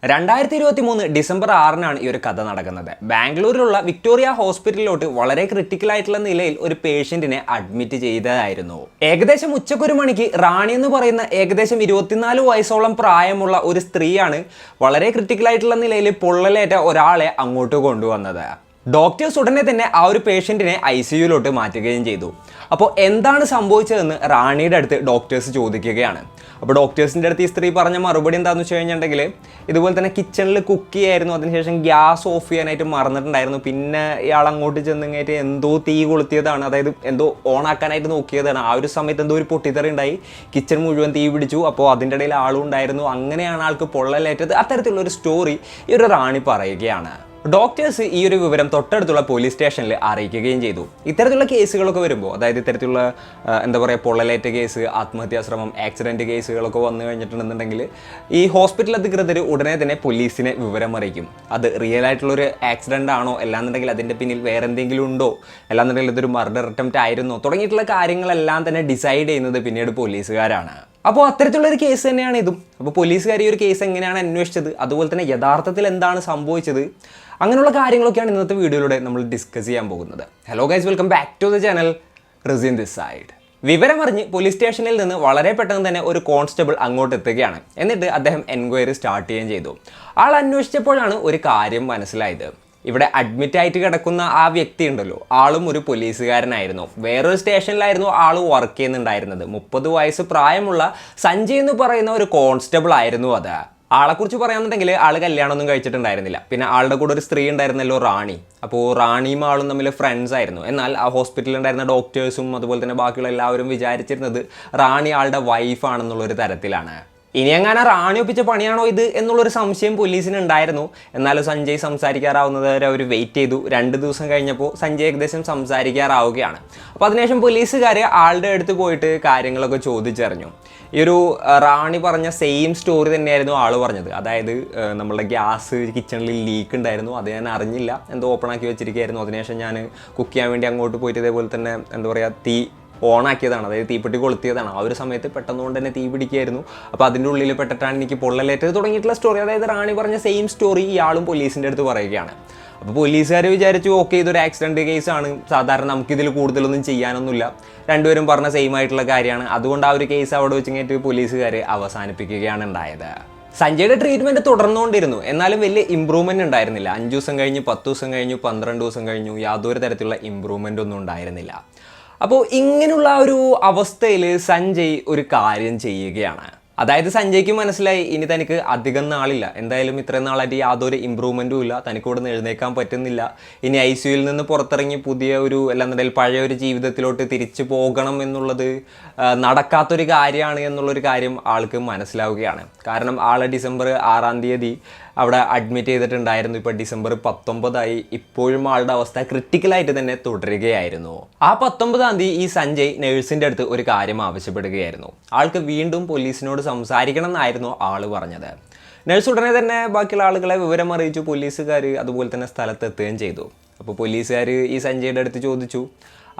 2023 December 6-നാണ് ഈ ഒരു കഥ നടക്കുന്നത്. ബാംഗ്ലൂരിലുള്ള വിക്ടോറിയ ഹോസ്പിറ്റലിലോട്ട് വളരെ ക്രിട്ടിക്കൽ ആയിട്ടുള്ള നിലയിൽ ഒരു പേഷ്യന്റിനെ അഡ്മിറ്റ് ചെയ്തതായിരുന്നു. ഏകദേശം ഉച്ചക്കൊരു മണിക്ക് റാണി എന്ന് പറയുന്ന ഏകദേശം 24 വയസ്സോളം പ്രായമുള്ള ഒരു സ്ത്രീയാണ് വളരെ ക്രിട്ടിക്കൽ ആയിട്ടുള്ള നിലയിൽ പൊള്ളലേറ്റ ഒരാളെ അങ്ങോട്ട് കൊണ്ടുവന്നത്. ഡോക്ടേഴ്സ് ഉടനെ തന്നെ ആ ഒരു പേഷ്യന്റിനെ ICUയിലോട്ട് മാറ്റുകയും ചെയ്തു. അപ്പോൾ എന്താണ് സംഭവിച്ചതെന്ന് റാണിയുടെ അടുത്ത് ഡോക്ടേഴ്സ് ചോദിക്കുകയാണ്. അപ്പോൾ ഡോക്ടേഴ്സിൻ്റെ അടുത്ത് ഈ സ്ത്രീ പറഞ്ഞ മറുപടി എന്താണെന്ന് വെച്ച് കഴിഞ്ഞിട്ടുണ്ടെങ്കിൽ, ഇതുപോലെ തന്നെ കിച്ചണിൽ കുക്ക് ചെയ്യായിരുന്നു, അതിനുശേഷം ഗ്യാസ് ഓഫ് ചെയ്യാനായിട്ട് മറന്നിട്ടുണ്ടായിരുന്നു. പിന്നെ ഇയാൾ അങ്ങോട്ട് ചെന്നിങ്ങായിട്ട് എന്തോ തീ കൊളുത്തിയതാണ്, അതായത് എന്തോ ഓണാക്കാനായിട്ട് നോക്കിയതാണ്. ആ ഒരു സമയത്ത് എന്തോ ഒരു പൊട്ടിത്തെറി ഉണ്ടായി, കിച്ചൺ മുഴുവൻ തീ പിടിച്ചു. അപ്പോൾ അതിൻ്റെ ഇടയിൽ ആളും ഉണ്ടായിരുന്നു. അങ്ങനെയാണ് ആൾക്ക് പൊള്ളലേറ്റത്. അത്തരത്തിലുള്ളൊരു സ്റ്റോറി ഈ ഒരു റാണി പറയുകയാണ്. ഡോക്ടേഴ്സ് ഈ ഒരു വിവരം തൊട്ടടുത്തുള്ള പോലീസ് സ്റ്റേഷനിൽ അറിയിക്കുകയും ചെയ്തു. ഇത്തരത്തിലുള്ള കേസുകളൊക്കെ വരുമ്പോൾ, അതായത് ഇത്തരത്തിലുള്ള പൊള്ളലേറ്റ കേസ്, ആത്മഹത്യാശ്രമം, ആക്സിഡൻറ്റ് കേസുകളൊക്കെ വന്നു കഴിഞ്ഞിട്ടുണ്ടെന്നുണ്ടെങ്കിൽ ഈ ഹോസ്പിറ്റൽ അധികൃതർ ഉടനെ തന്നെ പോലീസിനെ വിവരം അറിയിക്കും. അത് റിയൽ ആയിട്ടുള്ളൊരു ആക്സിഡൻ്റ് ആണോ, അല്ലാന്നുണ്ടെങ്കിൽ അതിൻ്റെ പിന്നിൽ വേറെ എന്തെങ്കിലും ഉണ്ടോ, അല്ലാന്നുണ്ടെങ്കിൽ ഇതൊരു മർഡർ അറ്റംപ്റ്റ് ആയിരുന്നോ തുടങ്ങിയിട്ടുള്ള കാര്യങ്ങളെല്ലാം തന്നെ ഡിസൈഡ് ചെയ്യുന്നത് പിന്നീട് പോലീസുകാരാണ്. അപ്പോൾ അത്തരത്തിലുള്ളൊരു കേസ് തന്നെയാണ് ഇതും. അപ്പോൾ പോലീസുകാർ ഈ ഒരു കേസ് എങ്ങനെയാണ് അന്വേഷിച്ചത്, അതുപോലെ തന്നെ യഥാർത്ഥത്തിൽ എന്താണ് സംഭവിച്ചത്, അങ്ങനെയുള്ള കാര്യങ്ങളൊക്കെയാണ് ഇന്നത്തെ വീഡിയോയിലൂടെ നമ്മൾ ഡിസ്കസ് ചെയ്യാൻ പോകുന്നത്. Hello guys, welcome back to the channel. Rejin this side. വിവരമറിഞ്ഞ് പോലീസ് സ്റ്റേഷനിൽ നിന്ന് വളരെ പെട്ടെന്ന് തന്നെ ഒരു കോൺസ്റ്റബിൾ അങ്ങോട്ട് എത്തുകയാണ്. എന്നിട്ട് അദ്ദേഹം എൻക്വയറി സ്റ്റാർട്ട് ചെയ്യുകയും ചെയ്തു. ആൾ അന്വേഷിച്ചപ്പോഴാണ് ഒരു കാര്യം മനസ്സിലായത്. ഇവിടെ അഡ്മിറ്റ് ആയിട്ട് കിടക്കുന്ന ആ വ്യക്തി ഉണ്ടല്ലോ, ആളും ഒരു പോലീസുകാരനായിരുന്നു. വേറൊരു സ്റ്റേഷനിലായിരുന്നു ആൾ വർക്ക് ചെയ്യുന്നുണ്ടായിരുന്നത്. 30 വയസ്സ് പ്രായമുള്ള സഞ്ജയ് എന്ന് പറയുന്ന ഒരു കോൺസ്റ്റബിൾ ആയിരുന്നു അത്. ആളെക്കുറിച്ച് പറയാന്നുണ്ടെങ്കിൽ ആൾ കല്യാണമൊന്നും കഴിച്ചിട്ടുണ്ടായിരുന്നില്ല. പിന്നെ ആളുടെ കൂടെ ഒരു സ്ത്രീ ഉണ്ടായിരുന്നല്ലോ, റാണി. അപ്പോൾ റാണിയും ആളും തമ്മിൽ ഫ്രണ്ട്സ് ആയിരുന്നു. എന്നാൽ ആ ഹോസ്പിറ്റലിൽ ഉണ്ടായിരുന്ന ഡോക്ടേഴ്സും അതുപോലെ തന്നെ ബാക്കിയുള്ള എല്ലാവരും വിചാരിച്ചിരുന്നത് റാണി ആളുടെ വൈഫാണെന്നുള്ളൊരു തരത്തിലാണ്. ഇനി എങ്ങനെ റാണി ഒപ്പിച്ച പണിയാണോ ഇത് എന്നുള്ളൊരു സംശയം പോലീസിന് ഉണ്ടായിരുന്നു. എന്നാലും സഞ്ജയ് സംസാരിക്കാറാവുന്നത് വരെ അവർ വെയിറ്റ് ചെയ്തു. 2 ദിവസം കഴിഞ്ഞപ്പോൾ സഞ്ജയ് ഏകദേശം സംസാരിക്കാറാവുകയാണ്. അപ്പോൾ അതിനുശേഷം പോലീസുകാർ ആളുടെ അടുത്ത് പോയിട്ട് കാര്യങ്ങളൊക്കെ ചോദിച്ചറിഞ്ഞു. ഈ ഒരു റാണി പറഞ്ഞ സെയിം സ്റ്റോറി തന്നെയായിരുന്നു ആൾ പറഞ്ഞത്. അതായത് നമ്മളുടെ ഗ്യാസ് കിച്ചണിൽ ലീക്ക് ഉണ്ടായിരുന്നു, അത് ഞാൻ അറിഞ്ഞില്ല, എന്തോ ഓപ്പൺ ആക്കി വെച്ചിരിക്കുകയായിരുന്നു. അതിനുശേഷം ഞാൻ കുക്ക് ചെയ്യാൻ വേണ്ടി അങ്ങോട്ട് പോയിട്ട് ഇതേപോലെ തന്നെ തീ ഓണാക്കിയതാണ്, അതായത് തീപ്പെട്ടി കൊളുത്തിയതാണ്. ആ ഒരു സമയത്ത് പെട്ടെന്നുകൊണ്ട് തന്നെ തീ പിടിക്കുകയായിരുന്നു. അപ്പോൾ അതിൻ്റെ ഉള്ളിൽ പെട്ടിട്ടാണ് എനിക്ക് പൊള്ളലേറ്റത് തുടങ്ങിയിട്ടുള്ള സ്റ്റോറി, അതായത് റാണി പറഞ്ഞ സെയിം സ്റ്റോറി ഇയാളും പോലീസിൻ്റെ അടുത്ത് പറയുകയാണ്. അപ്പോൾ പോലീസുകാർ വിചാരിച്ചു, ഓക്കെ, ഇതൊരു ആക്സിഡൻറ്റ് കേസാണ്, സാധാരണ നമുക്കിതിൽ കൂടുതലൊന്നും ചെയ്യാനൊന്നുമില്ല, രണ്ടുപേരും പറഞ്ഞ സെയിം ആയിട്ടുള്ള കാര്യമാണ്. അതുകൊണ്ട് ആ ഒരു കേസ് അവിടെ വെച്ച് കഴിഞ്ഞിട്ട് പോലീസുകാർ അവസാനിപ്പിക്കുകയാണ് ഉണ്ടായത്. സഞ്ജയുടെ ട്രീറ്റ്മെൻറ്റ് തുടർന്നുകൊണ്ടിരുന്നു. എന്നാലും വലിയ ഇമ്പ്രൂവ്മെൻറ്റ് ഉണ്ടായിരുന്നില്ല. 5 ദിവസം കഴിഞ്ഞു, 10 ദിവസം കഴിഞ്ഞു, 12 ദിവസം കഴിഞ്ഞു, യാതൊരു തരത്തിലുള്ള ഇമ്പ്രൂവ്മെൻ്റ് ഒന്നും ഉണ്ടായിരുന്നില്ല. അപ്പോൾ ഇങ്ങനെയുള്ള ഒരു അവസ്ഥയിൽ സഞ്ജയ് ഒരു കാര്യം ചെയ്യുകയാണ്. അതായത് സഞ്ജയ്ക്ക് മനസ്സിലായി, ഇനി തനിക്ക് അധികം നാളില്ല, എന്തായാലും ഇത്രയും നാളായിട്ട് യാതൊരു ഇമ്പ്രൂവ്മെൻറ്റും ഇല്ല, തനിക്ക് ഇവിടെ നിന്ന് എഴുന്നേക്കാൻ പറ്റുന്നില്ല. ഇനി ICUയിൽ നിന്ന് പുറത്തിറങ്ങി പുതിയ ഒരു അല്ലാന്നുണ്ടെങ്കിൽ പഴയ ഒരു ജീവിതത്തിലോട്ട് തിരിച്ചു പോകണം എന്നുള്ളത് നടക്കാത്തൊരു കാര്യമാണ് എന്നുള്ളൊരു കാര്യം ആൾക്ക് മനസ്സിലാവുകയാണ്. കാരണം ആൾ ഡിസംബർ 6-ാം തീയതി അവിടെ അഡ്മിറ്റ് ചെയ്തിട്ടുണ്ടായിരുന്നു. ഇപ്പോൾ ഡിസംബർ 19 ഇപ്പോഴും ആളുടെ അവസ്ഥ ക്രിട്ടിക്കലായിട്ട് തന്നെ തുടരുകയായിരുന്നു. ആ 19-ാം തീയതി ഈ സഞ്ജയ് നേഴ്സിൻ്റെ അടുത്ത് ഒരു കാര്യം ആവശ്യപ്പെടുകയായിരുന്നു. ആൾക്ക് വീണ്ടും പോലീസിനോട് സംസാരിക്കണം എന്നായിരുന്നു ആൾ പറഞ്ഞത്. നേഴ്സ് ഉടനെ തന്നെ ബാക്കിയുള്ള ആളുകളെ വിവരം അറിയിച്ചു. പോലീസുകാർ അതുപോലെ തന്നെ സ്ഥലത്തെത്തുകയും ചെയ്തു. അപ്പോൾ പോലീസുകാർ ഈ സഞ്ജയുടെ അടുത്ത് ചോദിച്ചു,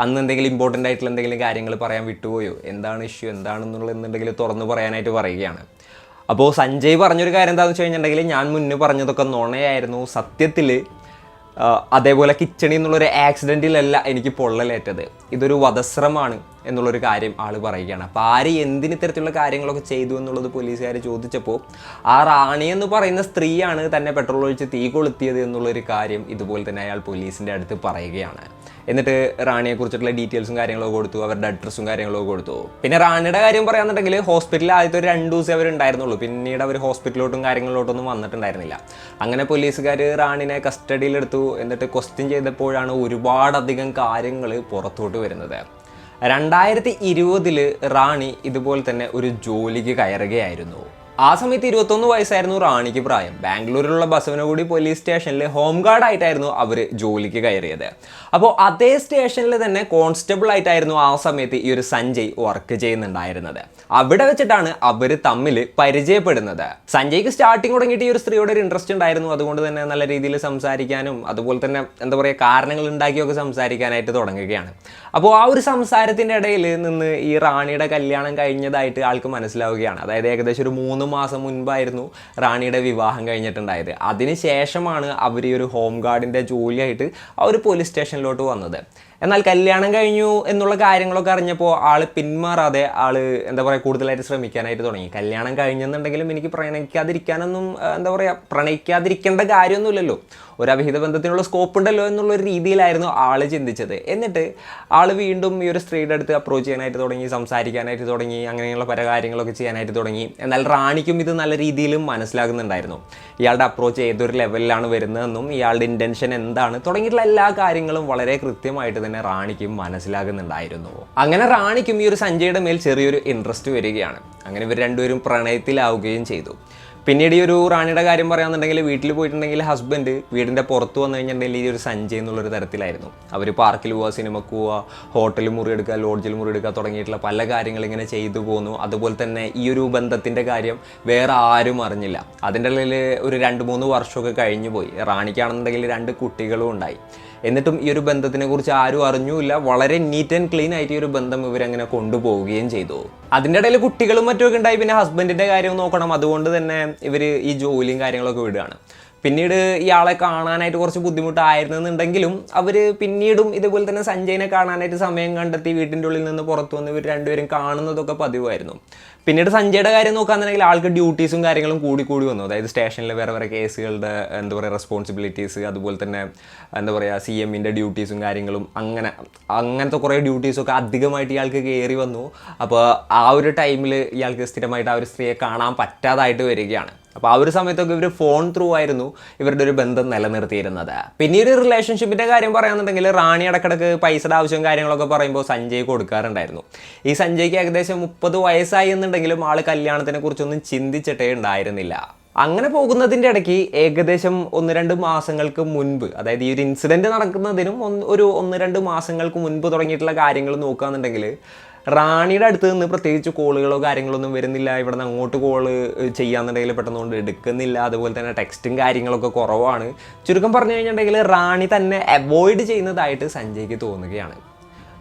അന്ന് എന്തെങ്കിലും ഇമ്പോർട്ടൻ്റ് ആയിട്ടുള്ള എന്തെങ്കിലും കാര്യങ്ങൾ പറയാൻ വിട്ടുപോയോ, എന്താണ് ഇഷ്യൂ, എന്താണെന്നുള്ളതെന്നുണ്ടെങ്കിൽ തുറന്നു പറയാനായിട്ട് പറയുകയാണ്. അപ്പോൾ സഞ്ജയ് പറഞ്ഞൊരു കാര്യം എന്താണെന്ന് വെച്ച് കഴിഞ്ഞിട്ടുണ്ടെങ്കിൽ, ഞാൻ മുന്നേ പറഞ്ഞതൊക്കെ നുണയായിരുന്നു, സത്യത്തിൽ അതേപോലെ കിച്ചണിൽ നിന്നുള്ളൊരു ആക്സിഡൻറ്റിലല്ല എനിക്ക് പൊള്ളലേറ്റത്, ഇതൊരു വധശ്രമമാണ് എന്നുള്ളൊരു കാര്യം ആൾ പറയുകയാണ്. അപ്പോൾ ആര് എന്തിന് ഇത്തരത്തിലുള്ള കാര്യങ്ങളൊക്കെ ചെയ്തു എന്നുള്ളത് പോലീസുകാർ ചോദിച്ചപ്പോൾ ആ റാണി എന്ന് പറയുന്ന സ്ത്രീയാണ് തന്നെ പെട്രോൾ ഒഴിച്ച് തീ കൊളുത്തിയത് എന്നുള്ളൊരു കാര്യം ഇതുപോലെ തന്നെ അയാൾ പോലീസിൻ്റെ അടുത്ത് പറയുകയാണ്. എന്നിട്ട് റാണിയെക്കുറിച്ചിട്ടുള്ള ഡീറ്റെയിൽസും കാര്യങ്ങളൊക്കെ കൊടുത്തു, അവരുടെ അഡ്രസ്സും കാര്യങ്ങളൊക്കെ കൊടുത്തു. പിന്നെ റാണിയുടെ കാര്യം പറയാന്നുണ്ടെങ്കിൽ, ഹോസ്പിറ്റലിൽ ആദ്യത്തെ ഒരു 2 ദിവസം അവരുണ്ടായിരുന്നുള്ളൂ. പിന്നീട് അവർ ഹോസ്പിറ്റലിലോട്ടും കാര്യങ്ങളിലോട്ടൊന്നും വന്നിട്ടുണ്ടായിരുന്നില്ല. അങ്ങനെ പോലീസുകാർ റാണിനെ കസ്റ്റഡിയിലെടുത്തു. എന്നിട്ട് ക്വസ്റ്റ്യൻ ചെയ്തപ്പോഴാണ് ഒരുപാടധികം കാര്യങ്ങൾ പുറത്തോട്ട് വരുന്നത്. 2020 റാണി ഇതുപോലെ തന്നെ ഒരു ജോലിക്ക് കയറുകയായിരുന്നു. ആ സമയത്ത് 21 വയസ്സായിരുന്നു റാണിക്ക് പ്രായം. ബാംഗ്ലൂരിലുള്ള ബസവനഗുഡി പോലീസ് സ്റ്റേഷനിൽ ഹോം ഗാർഡായിട്ടായിരുന്നു അവർ ജോലിക്ക് കയറിയത്. അപ്പോൾ അതേ സ്റ്റേഷനിൽ തന്നെ കോൺസ്റ്റബിൾ ആയിട്ടായിരുന്നു ആ സമയത്ത് ഈ ഒരു സഞ്ജയ് വർക്ക് ചെയ്യുന്നുണ്ടായിരുന്നത്. അവിടെ വെച്ചിട്ടാണ് അവർ തമ്മിൽ പരിചയപ്പെടുന്നത്. സഞ്ജയ്ക്ക് സ്റ്റാർട്ടിങ് തുടങ്ങിയിട്ട് ഈ ഒരു സ്ത്രീയോട് ഒരു ഇൻട്രസ്റ്റ് ഉണ്ടായിരുന്നു. അതുകൊണ്ട് തന്നെ നല്ല രീതിയിൽ സംസാരിക്കാനും അതുപോലെ തന്നെ കാരണങ്ങൾ ഉണ്ടാക്കിയൊക്കെ സംസാരിക്കാനായിട്ട് തുടങ്ങുകയാണ്. അപ്പോൾ ആ ഒരു സംസാരത്തിൻ്റെ ഇടയിൽ നിന്ന് ഈ റാണിയുടെ കല്യാണം കഴിഞ്ഞതായിട്ട് ആൾക്ക് മനസ്സിലാവുകയാണ്. അതായത് ഏകദേശം ഒരു 3 മാസം മുൻപായിരുന്നു റാണിയുടെ വിവാഹം കഴിഞ്ഞിട്ടുണ്ടായത്. അതിനുശേഷമാണ് അവർ ഈ ഒരു ഹോം ഗാർഡിൻ്റെ ജോലിയായിട്ട് അവർ പോലീസ് സ്റ്റേഷനിലോട്ട് വന്നത്. എന്നാൽ കല്യാണം കഴിഞ്ഞു എന്നുള്ള കാര്യങ്ങളൊക്കെ അറിഞ്ഞപ്പോൾ ആൾ പിന്മാറാതെ എന്താ പറയുക കൂടുതലായിട്ട് ശ്രമിക്കാനായിട്ട് തുടങ്ങി. കല്യാണം കഴിഞ്ഞെന്നുണ്ടെങ്കിലും എനിക്ക് പ്രണയിക്കാതിരിക്കാനൊന്നും എന്താ പറയുക പ്രണയിക്കാതിരിക്കേണ്ട കാര്യമൊന്നുമില്ലല്ലോ, ഒരു അവിഹിത ബന്ധത്തിനുള്ള സ്കോപ്പ് ഉണ്ടല്ലോ എന്നുള്ളൊരു രീതിയിലായിരുന്നു ആൾ ചിന്തിച്ചത്. എന്നിട്ട് ആൾ വീണ്ടും ഈ ഒരു സ്ത്രീയുടെ അടുത്ത് അപ്രോച്ച് ചെയ്യാനായിട്ട് തുടങ്ങി, സംസാരിക്കാനായിട്ട് തുടങ്ങി, അങ്ങനെയുള്ള പല കാര്യങ്ങളൊക്കെ ചെയ്യാനായിട്ട് തുടങ്ങി. എന്നാൽ റാണിക്കും ഇത് നല്ല രീതിയിലും മനസ്സിലാകുന്നുണ്ടായിരുന്നു, ഇയാളുടെ അപ്രോച്ച് ഏതൊരു ലെവലിലാണ് വരുന്നതെന്നും ഇയാളുടെ ഇൻറ്റൻഷൻ എന്താണ് തുടങ്ങിയിട്ടുള്ള എല്ലാ കാര്യങ്ങളും വളരെ കൃത്യമായിട്ട് തന്നെ റാണിക്കും മനസ്സിലാകുന്നുണ്ടായിരുന്നു. അങ്ങനെ റാണിക്കും ഈ ഒരു സഞ്ജയുടെ മേൽ ചെറിയൊരു ഇൻട്രസ്റ്റ് വരികയാണ്. അങ്ങനെ ഇവർ രണ്ടുപേരും പ്രണയത്തിലാവുകയും ചെയ്തു. പിന്നീട് ഈ ഒരു റാണിയുടെ കാര്യം പറയാന്നുണ്ടെങ്കിൽ വീട്ടിൽ പോയിട്ടുണ്ടെങ്കിൽ ഹസ്ബൻഡ് വീടിൻ്റെ പുറത്ത് വന്നു കഴിഞ്ഞിട്ടുണ്ടെങ്കിൽ ഈ ഒരു സഞ്ജയ് എന്നുള്ളൊരു തരത്തിലായിരുന്നു. അവർ പാർക്കിൽ പോവുക, സിനിമക്ക് പോവുക, ഹോട്ടലിൽ മുറിയെടുക്കുക, ലോഡ്ജിൽ മുറിയെടുക്കുക തുടങ്ങിയിട്ടുള്ള പല കാര്യങ്ങൾ ഇങ്ങനെ ചെയ്തു പോന്നു. അതുപോലെ തന്നെ ഈ ഒരു ബന്ധത്തിൻ്റെ കാര്യം വേറെ ആരും അറിഞ്ഞില്ല. അതിൻ്റെ ഇടയിൽ ഒരു 2-3 വർഷമൊക്കെ കഴിഞ്ഞു പോയി. റാണിക്കാണെന്നുണ്ടെങ്കിൽ 2 കുട്ടികളും ഉണ്ടായി. എന്നിട്ടും ഈ ഒരു ബന്ധത്തിനെ കുറിച്ച് ആരും അറിഞ്ഞുമില്ല. വളരെ നീറ്റ് ആൻഡ് ക്ലീൻ ആയിട്ട് ഈ ഒരു ബന്ധം ഇവരങ്ങനെ കൊണ്ടുപോവുകയും ചെയ്തു. അതിൻ്റെ ഇടയിൽ കുട്ടികളും മറ്റുമൊക്കെ ഉണ്ടായി. പിന്നെ ഹസ്ബൻഡിൻ്റെ കാര്യം നോക്കണം, അതുകൊണ്ട് തന്നെ ഇവർ ഈ ജോലിയും കാര്യങ്ങളൊക്കെ വിടുകയാണ്. പിന്നീട് ഇയാളെ കാണാനായിട്ട് കുറച്ച് ബുദ്ധിമുട്ടായിരുന്നെന്നുണ്ടെങ്കിലും അവർ പിന്നീടും ഇതുപോലെ തന്നെ സഞ്ജയിനെ കാണാനായിട്ട് സമയം കണ്ടെത്തി വീട്ടിൻ്റെ ഉള്ളിൽ നിന്ന് പുറത്തു വന്ന് ഇവർ രണ്ടുപേരും കാണുന്നതൊക്കെ പതിവായിരുന്നു. പിന്നീട് സഞ്ജയുടെ കാര്യം നോക്കുകയാണെന്നുണ്ടെങ്കിൽ ആൾക്ക് ഡ്യൂട്ടീസും കാര്യങ്ങളും കൂടി വന്നു. അതായത് സ്റ്റേഷനിൽ വേറെ കേസുകളുടെ എന്താ പറയുക റെസ്പോൺസിബിലിറ്റീസ്, അതുപോലെ തന്നെ എന്താ പറയുക CMൻ്റെ ഡ്യൂട്ടീസും കാര്യങ്ങളും അങ്ങനത്തെ കുറേ ഡ്യൂട്ടീസൊക്കെ അധികമായിട്ട് ഇയാൾക്ക് കയറി വന്നു. അപ്പോൾ ആ ഒരു ടൈമിൽ ഇയാൾക്ക് സ്ഥിരമായിട്ട് ആ ഒരു സ്ത്രീയെ കാണാൻ പറ്റാതായിട്ട് വരികയാണ്. അപ്പോൾ ആ ഒരു സമയത്തൊക്കെ ഇവർ ഫോൺ ത്രൂ ആയിരുന്നു ഇവരുടെ ഒരു ബന്ധം നിലനിർത്തിയിരുന്നത്. പിന്നീട് റിലേഷൻഷിപ്പിൻ്റെ കാര്യം പറയുകയാണെന്നുണ്ടെങ്കിൽ റാണി ഇടക്കിടക്ക് പൈസയുടെ ആവശ്യവും കാര്യങ്ങളൊക്കെ പറയുമ്പോൾ സഞ്ജയ് കൊടുക്കാറുണ്ടായിരുന്നു. ഈ സഞ്ജയ്ക്ക് ഏകദേശം 30 വയസ്സായി എന്നുണ്ടെങ്കിലും ആൾ കല്യാണത്തിനെ കുറിച്ചൊന്നും ചിന്തിച്ചിട്ടേ ഉണ്ടായിരുന്നില്ല. അങ്ങനെ പോകുന്നതിൻ്റെ ഇടയ്ക്ക് ഏകദേശം 1-2 മാസങ്ങൾക്ക് മുൻപ്, അതായത് ഈ ഒരു ഇൻസിഡൻറ്റ് നടക്കുന്നതിനും ഒരു 1-2 മാസങ്ങൾക്ക് മുൻപ് തുടങ്ങിയിട്ടുള്ള കാര്യങ്ങൾ നോക്കുകയാണെന്നുണ്ടെങ്കിൽ റാണിയുടെ അടുത്ത് നിന്ന് പ്രത്യേകിച്ച് കോളുകളോ കാര്യങ്ങളൊന്നും വരുന്നില്ല. ഇവിടെ നിന്ന് അങ്ങോട്ട് കോള് ചെയ്യാന്നുണ്ടെങ്കിൽ പെട്ടെന്നുകൊണ്ട് എടുക്കുന്നില്ല. അതുപോലെ തന്നെ ടെക്സ്റ്റും കാര്യങ്ങളൊക്കെ കുറവാണ്. ചുരുക്കം പറഞ്ഞു കഴിഞ്ഞിട്ടുണ്ടെങ്കിൽ റാണി തന്നെ അവോയ്ഡ് ചെയ്യുന്നതായിട്ട് സഞ്ജയ്ക്ക് തോന്നുകയാണ്.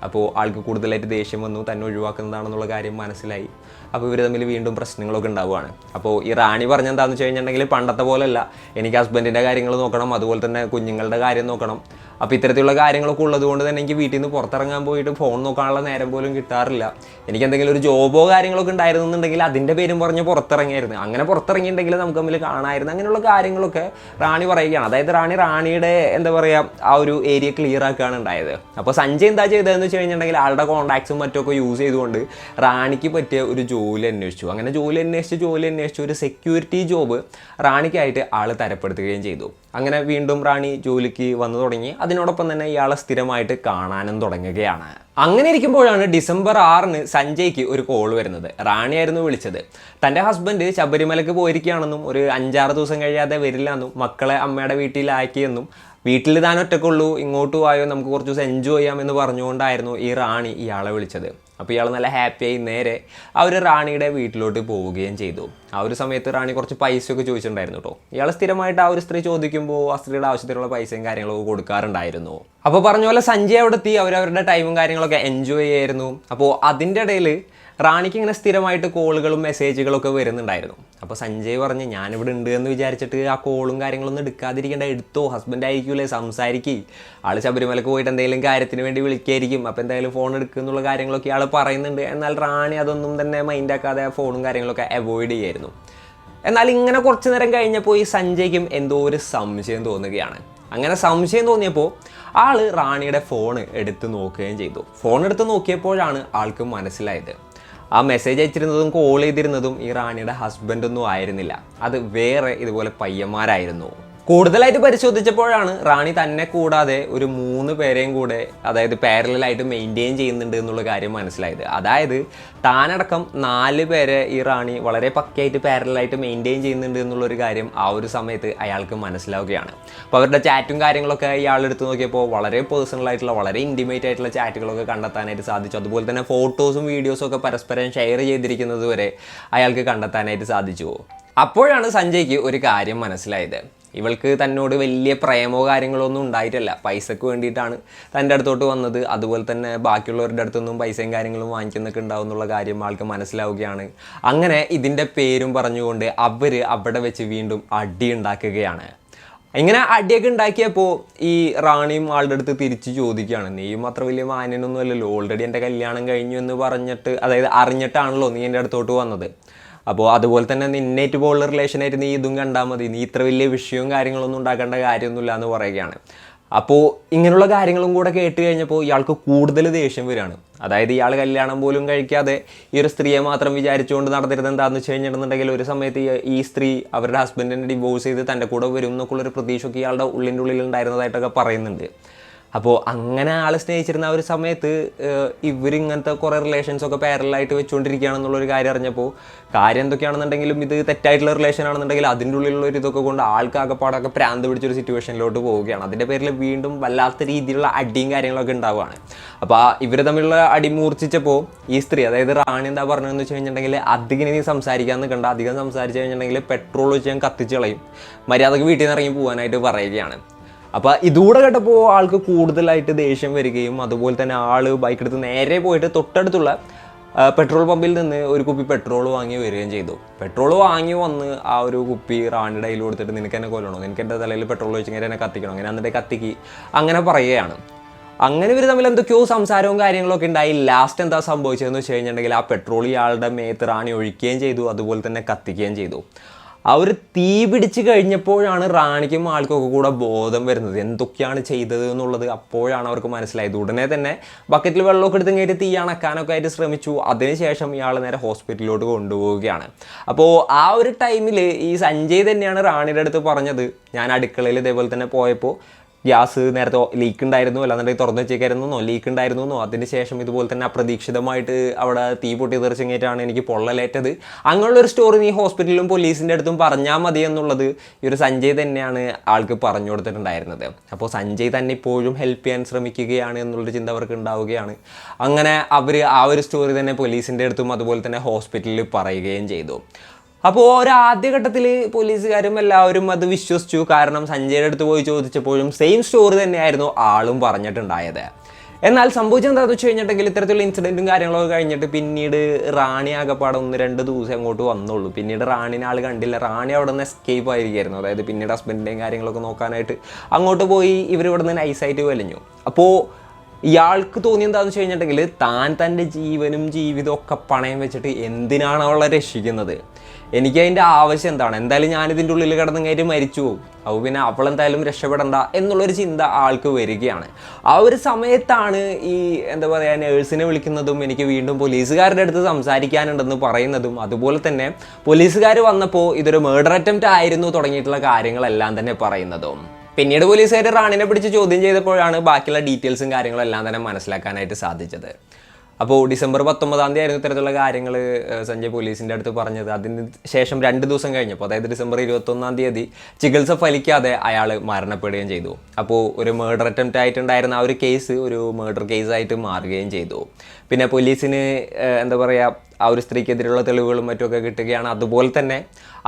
അപ്പോൾ ആൾക്ക് കൂടുതലായിട്ട് ദേഷ്യം വന്നു, തന്നെ ഒഴിവാക്കുന്നതാണെന്നുള്ള കാര്യം മനസ്സിലായി. അപ്പോൾ ഇവർ തമ്മിൽ വീണ്ടും പ്രശ്നങ്ങളൊക്കെ ഉണ്ടാവുകയാണ്. അപ്പോൾ ഈ റാണി പറഞ്ഞെന്താണെന്ന് വെച്ച് കഴിഞ്ഞിട്ടുണ്ടെങ്കിൽ പണ്ടത്തെ പോലെയല്ല, എനിക്ക് ഹസ്ബൻഡിൻ്റെ കാര്യങ്ങൾ നോക്കണം, അതുപോലെ തന്നെ കുഞ്ഞുങ്ങളുടെ കാര്യം നോക്കണം. അപ്പോൾ ഇത്തരത്തിലുള്ള കാര്യങ്ങളൊക്കെ ഉള്ളതുകൊണ്ട് തന്നെ എനിക്ക് വീട്ടിൽ നിന്ന് പുറത്തിറങ്ങാൻ പോയിട്ട് ഫോൺ നോക്കാനുള്ള നേരം പോലും കിട്ടാറില്ല. എനിക്ക് എന്തെങ്കിലും ഒരു ജോബോ കാര്യങ്ങളൊക്കെ ഉണ്ടായിരുന്നുണ്ടെങ്കിൽ അതിൻ്റെ പേരും പറഞ്ഞ് പുറത്തിറങ്ങിയായിരുന്നു. അങ്ങനെ പുറത്തിറങ്ങിയിട്ടുണ്ടെങ്കിൽ നമുക്ക് തമ്മിൽ കാണാമായിരുന്നു. അങ്ങനെയുള്ള കാര്യങ്ങളൊക്കെ റാണി പറയുകയാണ്. അതായത് റാണിയുടെ എന്താ പറയുക ആ ഒരു ഏരിയ ക്ലിയർ ആക്കുകയാണ് ഉണ്ടായത്. അപ്പോൾ സഞ്ജയ് എന്താ ചെയ്തതെന്ന് വെച്ച് കഴിഞ്ഞിട്ടുണ്ടെങ്കിൽ ആളുടെ കോൺടാക്ട്സും മറ്റൊക്കെ യൂസ് ചെയ്തുകൊണ്ട് റാണിക്ക് പറ്റിയ ഒരു ജോലി അന്വേഷിച്ചു. അങ്ങനെ ജോലി അന്വേഷിച്ച് ഒരു സെക്യൂരിറ്റി ജോബ് റാണിക്കായിട്ട് ആൾ തരപ്പെടുത്തുകയും ചെയ്തു. അങ്ങനെ വീണ്ടും റാണി ജോലിക്ക് വന്നു തുടങ്ങി. അതിനോടൊപ്പം തന്നെ ഇയാളെ സ്ഥിരമായിട്ട് കാണാനും തുടങ്ങുകയാണ്. അങ്ങനെ ഇരിക്കുമ്പോഴാണ് ഡിസംബർ 6 സഞ്ജയ്ക്ക് ഒരു കോൾ വരുന്നത്. റാണിയായിരുന്നു വിളിച്ചത്. തൻ്റെ ഹസ്ബൻഡ് ശബരിമലയ്ക്ക് പോയിരിക്കുകയാണെന്നും ഒരു 5-6 ദിവസം കഴിയാതെ വരില്ല എന്നും മക്കളെ അമ്മയുടെ വീട്ടിലാക്കിയെന്നും വീട്ടിൽ താൻ ഒറ്റക്കുള്ളൂ, ഇങ്ങോട്ട് പോയോ, നമുക്ക് കുറച്ച് ദിവസം എൻജോയ് ചെയ്യാമെന്ന് പറഞ്ഞുകൊണ്ടായിരുന്നു ഈ റാണി ഇയാളെ വിളിച്ചത്. അപ്പോൾ ഇയാൾ നല്ല ഹാപ്പിയായി നേരെ ആ ഒരു റാണിയുടെ വീട്ടിലോട്ട് പോവുകയും ചെയ്തു. ആ ഒരു സമയത്ത് റാണി കുറച്ച് പൈസയൊക്കെ ചോദിച്ചിട്ടുണ്ടായിരുന്നു കേട്ടോ. ഇയാൾ സ്ഥിരമായിട്ട് ആ ഒരു സ്ത്രീ ചോദിക്കുമ്പോൾ ആ സ്ത്രീയുടെ ആവശ്യത്തിനുള്ള പൈസയും കാര്യങ്ങളൊക്കെ കൊടുക്കാറുണ്ടായിരുന്നു. അപ്പോൾ പറഞ്ഞ പോലെ സഞ്ജയ് അവിടെ എത്തി അവരവരുടെ ടൈമും കാര്യങ്ങളൊക്കെ എൻജോയ് ചെയ്യായിരുന്നു. അപ്പോൾ അതിൻ്റെ ഇടയിൽ റാണിക്ക് ഇങ്ങനെ സ്ഥിരമായിട്ട് കോളുകളും മെസ്സേജുകളൊക്കെ വരുന്നുണ്ടായിരുന്നു. അപ്പോൾ സഞ്ജയ് പറഞ്ഞ് ഞാനിവിടെ ഉണ്ട് എന്ന് വിചാരിച്ചിട്ട് ആ കോളും കാര്യങ്ങളൊന്നും എടുക്കാതിരിക്കേണ്ട, എടുത്തോ, ഹസ്ബൻഡ് ആയിരിക്കൂലേ, സംസാരിക്കും, ആൾ ശബരിമലക്ക് പോയിട്ട് എന്തെങ്കിലും കാര്യത്തിന് വേണ്ടി വിളിക്കായിരിക്കും, അപ്പോൾ എന്തായാലും ഫോൺ എടുക്കുക എന്നുള്ള കാര്യങ്ങളൊക്കെ ആൾ പറയുന്നുണ്ട്. എന്നാൽ റാണി അതൊന്നും തന്നെ മൈൻഡാക്കാതെ ഫോണും കാര്യങ്ങളൊക്കെ അവോയ്ഡ് ചെയ്യായിരുന്നു. എന്നാൽ ഇങ്ങനെ കുറച്ച് നേരം കഴിഞ്ഞപ്പോൾ ഈ സഞ്ജയ്ക്കും എന്തോ ഒരു സംശയം തോന്നുകയാണ്. അങ്ങനെ സംശയം തോന്നിയപ്പോൾ ആൾ റാണിയുടെ ഫോൺ എടുത്ത് നോക്കുകയും ചെയ്തു. ഫോൺ എടുത്ത് നോക്കിയപ്പോഴാണ് ആൾക്ക് മനസ്സിലായത് ആ മെസ്സേജ് അയച്ചിരുന്നതും കോൾ ചെയ്തിരുന്നതും ഈ റാണിയുടെ ഹസ്ബൻഡൊന്നും ആയിരുന്നില്ല, അത് വേറെ ഇതുപോലെ പയ്യന്മാരായിരുന്നു. കൂടുതലായിട്ട് പരിശോധിച്ചപ്പോഴാണ് റാണി തന്നെ കൂടാതെ ഒരു 3 പേരെയും കൂടെ, അതായത് പാരലലായിട്ട് മെയിൻറ്റെയിൻ ചെയ്യുന്നുണ്ട് എന്നുള്ള കാര്യം മനസ്സിലായത്. അതായത് താനടക്കം 4 പേരെ ഈ റാണി വളരെ പക്കയായിട്ട് പാരലലായിട്ട് മെയിൻറ്റെയിൻ ചെയ്യുന്നുണ്ട് എന്നുള്ളൊരു കാര്യം ആ ഒരു സമയത്ത് അയാൾക്ക് മനസ്സിലാവുകയാണ്. അപ്പോൾ അവരുടെ ചാറ്റും കാര്യങ്ങളൊക്കെ ഇയാളെടുത്ത് നോക്കിയപ്പോൾ വളരെ പേഴ്സണലായിട്ടുള്ള, വളരെ ഇൻറ്റിമേറ്റ് ആയിട്ടുള്ള ചാറ്റുകളൊക്കെ കണ്ടെത്താനായിട്ട് സാധിച്ചു. അതുപോലെ തന്നെ ഫോട്ടോസും വീഡിയോസും ഒക്കെ പരസ്പരം ഷെയർ ചെയ്തിരിക്കുന്നത് വരെ അയാൾക്ക് കണ്ടെത്താനായിട്ട് സാധിച്ചു. അപ്പോഴാണ് സഞ്ജയ്ക്ക് ഒരു കാര്യം മനസ്സിലായത്. ഇവൾക്ക് തന്നോട് വലിയ പ്രേമോ കാര്യങ്ങളോ ഒന്നും ഉണ്ടായിട്ടില്ല, പൈസക്ക് വേണ്ടിയിട്ടാണ് തൻ്റെ അടുത്തോട്ട് വന്നത്. അതുപോലെ തന്നെ ബാക്കിയുള്ളവരുടെ അടുത്തൊന്നും പൈസയും കാര്യങ്ങളും വാങ്ങിക്കുന്നൊക്കെ ഉണ്ടാവും എന്നുള്ള കാര്യം ആൾക്ക് മനസ്സിലാവുകയാണ്. അങ്ങനെ ഇതിൻ്റെ പേരും പറഞ്ഞുകൊണ്ട് അവർ അവിടെ വെച്ച് വീണ്ടും അടി ഉണ്ടാക്കുകയാണ്. ഇങ്ങനെ അടിയൊക്കെ ഉണ്ടാക്കിയപ്പോൾ ഈ റാണിയും ആളുടെ അടുത്ത് തിരിച്ച് ചോദിക്കുകയാണ്, നീയും അത്ര വലിയ മാന്യനൊന്നും അല്ലല്ലോ, ഓൾറെഡി എൻ്റെ കല്യാണം കഴിഞ്ഞു എന്ന് പറഞ്ഞിട്ട്, അതായത് അറിഞ്ഞിട്ടാണല്ലോ നീ എൻ്റെ അടുത്തോട്ട് വന്നത്. അപ്പോൾ അതുപോലെ തന്നെ നിന്നേറ്റ് പോലുള്ള റിലേഷനായിട്ട് നീ ഇതും കണ്ടാൽ മതി, നീ ഇത്ര വലിയ വിഷയവും കാര്യങ്ങളൊന്നും ഉണ്ടാക്കേണ്ട കാര്യമൊന്നുമില്ല എന്ന് പറയുകയാണ്. അപ്പോൾ ഇങ്ങനെയുള്ള കാര്യങ്ങളും കൂടെ കേട്ട് കഴിഞ്ഞപ്പോൾ ഇയാൾക്ക് കൂടുതൽ ദേഷ്യം വരികയാണ്. അതായത് ഇയാൾ കല്യാണം പോലും കഴിക്കാതെ ഈ ഒരു സ്ത്രീയെ മാത്രം വിചാരിച്ചുകൊണ്ട് നടന്നിരുന്നത് എന്താണെന്ന് വെച്ച് കഴിഞ്ഞിട്ടുണ്ടെങ്കിൽ ഒരു സമയത്ത് ഈ സ്ത്രീ അവരുടെ ഹസ്ബൻഡിനെ ഡിവോഴ്സ് ചെയ്ത് തൻ്റെ കൂടെ വരും എന്നൊക്കെയുള്ളൊരു പ്രതീക്ഷയൊക്കെ ഇയാളുടെ ഉള്ളിൻ്റെ ഉള്ളിൽ ഉണ്ടായിരുന്നതായിട്ടൊക്കെ പറയുന്നുണ്ട്. അപ്പോൾ അങ്ങനെ ആളെ സ്നേഹിച്ചിരുന്ന ആ ഒരു സമയത്ത് ഇവരിങ്ങനത്തെ കുറേ റിലേഷൻസൊക്കെ പാരലായിട്ട് വെച്ചുകൊണ്ടിരിക്കുകയാണെന്നുള്ളൊരു കാര്യം അറിഞ്ഞപ്പോൾ, കാര്യം എന്തൊക്കെയാണെന്നുണ്ടെങ്കിലും ഇത് തെറ്റായിട്ടുള്ള റിലേഷൻ ആണെന്നുണ്ടെങ്കിൽ അതിൻ്റെ ഉള്ളിലുള്ള ഒരു ഇതൊക്കെ കൊണ്ട് ആൾക്കാകപ്പാടൊക്കെ പ്രാന്ത് പിടിച്ചൊരു സിറ്റുവേഷനിലോട്ട് പോവുകയാണ്. അതിൻ്റെ പേരിൽ വീണ്ടും വല്ലാത്ത രീതിയിലുള്ള അടിയും കാര്യങ്ങളൊക്കെ ഉണ്ടാവുകയാണ്. അപ്പോൾ ഇവർ തമ്മിലുള്ള അടി മൂർച്ഛിച്ചപ്പോൾ ഈ സ്ത്രീ, അതായത് റാണി എന്താ പറഞ്ഞതെന്ന് വെച്ച് കഴിഞ്ഞിട്ടുണ്ടെങ്കിൽ, അധികം നീ സംസാരിക്കാൻ നിൽക്കണ്ട, അധികം സംസാരിച്ച് കഴിഞ്ഞിട്ടുണ്ടെങ്കിൽ പെട്രോൾ വെച്ച് ഞാൻ കത്തിച്ച് കളയും, മര്യാദക്ക് വീട്ടിൽ നിന്ന് ഇറങ്ങി പോകാനായിട്ട് പറയുകയാണ്. അപ്പോൾ ഇതുകൂടെ കേട്ടപ്പോൾ ആൾക്ക് കൂടുതലായിട്ട് ദേഷ്യം വരികയും അതുപോലെ തന്നെ ആൾ ബൈക്കെടുത്ത് നേരെ പോയിട്ട് തൊട്ടടുത്തുള്ള പെട്രോൾ പമ്പിൽ നിന്ന് ഒരു കുപ്പി പെട്രോൾ വാങ്ങി വരികയും ചെയ്തു. പെട്രോൾ വാങ്ങി വന്ന് ആ ഒരു കുപ്പി റാണിയുടെ കയ്യിൽ കൊടുത്തിട്ട്, നിനക്ക് എന്നെ കൊല്ലണോ, നിനക്ക് എൻ്റെ തലയിൽ പെട്രോൾ ഒഴിച്ചെങ്കിൽ എന്നെ കത്തിക്കണോ, അങ്ങനെ എന്നിട്ട് കത്തിക്ക്, അങ്ങനെ പറയുകയാണ്. അങ്ങനെ ഇവർ തമ്മിൽ എന്തൊക്കെയോ സംസാരവും കാര്യങ്ങളൊക്കെ ഉണ്ടായി. ലാസ്റ്റ് എന്താ സംഭവിച്ചതെന്ന് വെച്ച് കഴിഞ്ഞിട്ടുണ്ടെങ്കിൽ ആ പെട്രോൾ ഇയാളുടെ മേത്ത് റാണി ഒഴിക്കുകയും ചെയ്തു, അതുപോലെ തന്നെ കത്തിക്കുകയും ചെയ്തു. ആ ഒരു തീ പിടിച്ച് കഴിഞ്ഞപ്പോഴാണ് റാണിക്കും ആൾക്കൊക്കെ കൂടെ ബോധം വരുന്നത്, എന്തൊക്കെയാണ് ചെയ്തത് എന്നുള്ളത് അപ്പോഴാണ് അവർക്ക് മനസ്സിലായത്. ഉടനെ തന്നെ ബക്കറ്റിൽ വെള്ളമൊക്കെ എടുത്ത് കയറ്റി തീ അണക്കാനൊക്കെ ആയിട്ട് ശ്രമിച്ചു. അതിനുശേഷം ഇയാൾ നേരെ ഹോസ്പിറ്റലിലോട്ട് കൊണ്ടുപോവുകയാണ്. അപ്പോൾ ആ ഒരു ടൈമിൽ ഈ സഞ്ജയ് തന്നെയാണ് റാണിയുടെ അടുത്ത് പറഞ്ഞത്, ഞാൻ അടുക്കളയിൽ ഇതേപോലെ തന്നെ പോയപ്പോൾ ഗ്യാസ് നേരത്തെ ലീക്ക് ഉണ്ടായിരുന്നു, അല്ലാന്നുണ്ടെങ്കിൽ തുറന്നു വെച്ചേക്കായിരുന്നോ, ലീക്ക് ഉണ്ടായിരുന്നോ, അതിന് ശേഷം ഇതുപോലെ തന്നെ അപ്രതീക്ഷിതമായിട്ട് അവിടെ തീ പൊട്ടി തെറിച്ചെങ്കിട്ടാണ് എനിക്ക് പൊള്ളലേറ്റത്, അങ്ങനെയുള്ളൊരു സ്റ്റോറി നീ ഹോസ്പിറ്റലിലും പോലീസിൻ്റെ അടുത്തും പറഞ്ഞാൽ മതി എന്നുള്ളത് ഈ ഒരു സഞ്ജയ് തന്നെയാണ് ആൾക്ക് പറഞ്ഞു കൊടുത്തിട്ടുണ്ടായിരുന്നത്. അപ്പോൾ സഞ്ജയ് തന്നെ ഇപ്പോഴും ഹെൽപ്പ് ചെയ്യാൻ ശ്രമിക്കുകയാണ് എന്നുള്ളൊരു ചിന്ത അവർക്ക് ഉണ്ടാവുകയാണ്. അങ്ങനെ അവർ ആ ഒരു സ്റ്റോറി തന്നെ പോലീസിൻ്റെ അടുത്തും അതുപോലെ തന്നെ ഹോസ്പിറ്റലിൽ പറയുകയും ചെയ്തു. അപ്പോൾ ഒരു ആദ്യഘട്ടത്തിൽ പോലീസുകാരും എല്ലാവരും അത് വിശ്വസിച്ചു. കാരണം സഞ്ജയുടെ അടുത്ത് പോയി ചോദിച്ചപ്പോഴും സെയിം സ്റ്റോറി തന്നെയായിരുന്നു ആളും പറഞ്ഞിട്ടുണ്ടായത്. എന്നാൽ സംഭവിച്ചത് എന്താണെന്ന് വെച്ച് കഴിഞ്ഞിട്ടുണ്ടെങ്കിൽ, ഇത്തരത്തിലുള്ള ഇൻസിഡൻറ്റും കാര്യങ്ങളൊക്കെ കഴിഞ്ഞിട്ട് പിന്നീട് റാണി ആകെപ്പാടെ 1-2 ദിവസം അങ്ങോട്ട് വന്നുള്ളൂ. പിന്നീട് റാണിനെ ആൾ കണ്ടില്ല. റാണി അവിടെ നിന്ന് എസ്കേപ്പ് ആയിരിക്കുമായിരുന്നു. അതായത് പിന്നീട് ഹസ്ബൻഡിൻ്റെയും കാര്യങ്ങളൊക്കെ നോക്കാനായിട്ട് അങ്ങോട്ട് പോയി ഇവരിവിടെ നിന്ന് നൈസായിട്ട് വലിഞ്ഞു. അപ്പോൾ ഇയാൾക്ക് തോന്നിയെന്താണെന്ന് വെച്ച് കഴിഞ്ഞിട്ടുണ്ടെങ്കിൽ, താൻ തൻ്റെ ജീവനും ജീവിതവും ഒക്കെ പണയം വെച്ചിട്ട് എന്തിനാണ് അവളെ രക്ഷിക്കുന്നത്, എനിക്ക് അതിൻ്റെ ആവശ്യം എന്താണ്, എന്തായാലും ഞാനിതിൻ്റെ ഉള്ളിൽ കിടന്നു കയറ്റി മരിച്ചു പോകും, അപ്പോൾ പിന്നെ അവളെന്തായാലും രക്ഷപ്പെടണ്ട എന്നുള്ളൊരു ചിന്ത ആൾക്ക് വരികയാണ്. ആ ഒരു സമയത്താണ് ഈ എന്താ പറയുക നേഴ്സിനെ വിളിക്കുന്നതും എനിക്ക് വീണ്ടും പോലീസുകാരുടെ അടുത്ത് സംസാരിക്കാനുണ്ടെന്ന് പറയുന്നതും, അതുപോലെ തന്നെ പോലീസുകാർ വന്നപ്പോൾ ഇതൊരു മർഡർ അറ്റംപ്റ്റ് ആയിരുന്നു തുടങ്ങിയിട്ടുള്ള കാര്യങ്ങളെല്ലാം തന്നെ പറയുന്നതും. പിന്നീട് പോലീസുകാർ റാണിനെ പിടിച്ച് ചോദ്യം ചെയ്തപ്പോഴാണ് ബാക്കിയുള്ള ഡീറ്റെയിൽസും കാര്യങ്ങളും എല്ലാം തന്നെ മനസ്സിലാക്കാനായിട്ട് സാധിച്ചത്. അപ്പോൾ ഡിസംബർ 19 ആയിരുന്നു ഇത്തരത്തിലുള്ള കാര്യങ്ങൾ സഞ്ജയ് പോലീസിൻ്റെ അടുത്ത് പറഞ്ഞത്. അതിന് ശേഷം 2 ദിവസം കഴിഞ്ഞപ്പോൾ, അതായത് ഡിസംബർ 21 ചികിത്സ ഫലിക്കാതെ അയാൾ മരണപ്പെടുകയും ചെയ്തു. അപ്പോൾ ഒരു മർഡർ അറ്റംപ്റ്റ് ആയിട്ടുണ്ടായിരുന്ന ആ ഒരു കേസ് ഒരു മർഡർ കേസായിട്ട് മാറുകയും ചെയ്തു. പിന്നെ പോലീസിന് എന്താ പറയുക, ആ ഒരു സ്ത്രീക്കെതിരെയുള്ള തെളിവുകളും മറ്റുമൊക്കെ കിട്ടുകയാണ്. അതുപോലെ തന്നെ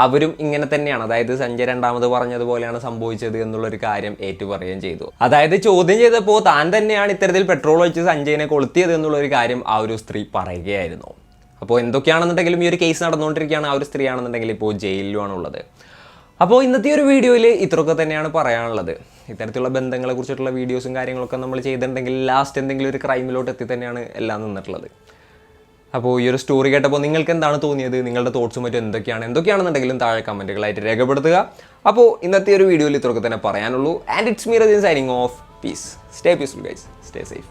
അവരും ഇങ്ങനെ തന്നെയാണ്, അതായത് സഞ്ജയ് രണ്ടാമത് പറഞ്ഞതുപോലെയാണ് സംഭവിച്ചത് എന്നുള്ളൊരു കാര്യം ഏറ്റുപറയുകയും ചെയ്തു. അതായത് ചോദ്യം ചെയ്തപ്പോൾ താൻ തന്നെയാണ് ഇത്തരത്തിൽ പെട്രോൾ ഒഴിച്ച് സഞ്ജയനെ കൊളുത്തിയത് എന്നുള്ളൊരു കാര്യം ആ ഒരു സ്ത്രീ പറയുകയായിരുന്നു. അപ്പോൾ എന്തൊക്കെയാണെന്നുണ്ടെങ്കിലും ഈ ഒരു കേസ് നടന്നുകൊണ്ടിരിക്കുകയാണ്. ആ ഒരു സ്ത്രീ ആണെന്നുണ്ടെങ്കിൽ ഇപ്പോൾ ജയിലിലുമാണുള്ളത്. അപ്പോൾ ഇന്നത്തെ ഒരു വീഡിയോയിൽ ഇത്രയൊക്കെ തന്നെയാണ് പറയാനുള്ളത്. ഇത്തരത്തിലുള്ള ബന്ധങ്ങളെ കുറിച്ചിട്ടുള്ള വീഡിയോസും കാര്യങ്ങളൊക്കെ നമ്മൾ ചെയ്തിട്ടുണ്ടെങ്കിൽ ലാസ്റ്റ് എന്തെങ്കിലും ഒരു ക്രൈമിലോട്ട് എത്തി തന്നെയാണ് എല്ലാം നിന്നിട്ടുള്ളത്. അപ്പോൾ ഈ ഒരു സ്റ്റോറി കേട്ടപ്പോൾ നിങ്ങൾക്ക് എന്താണ് തോന്നിയത്, നിങ്ങളുടെ തോട്ട്സും മറ്റും എന്തൊക്കെയാണെന്നുണ്ടെങ്കിലും താഴെ കമൻറ്റുകളായിട്ട് രേഖപ്പെടുത്തുക. അപ്പോൾ ഇന്നത്തെ ഒരു വീഡിയോയിൽ ഇത്രയൊക്കെ തന്നെ പറയാനുള്ളൂ. And it's me Rejin signing off. Peace. Stay peaceful guys. Stay safe.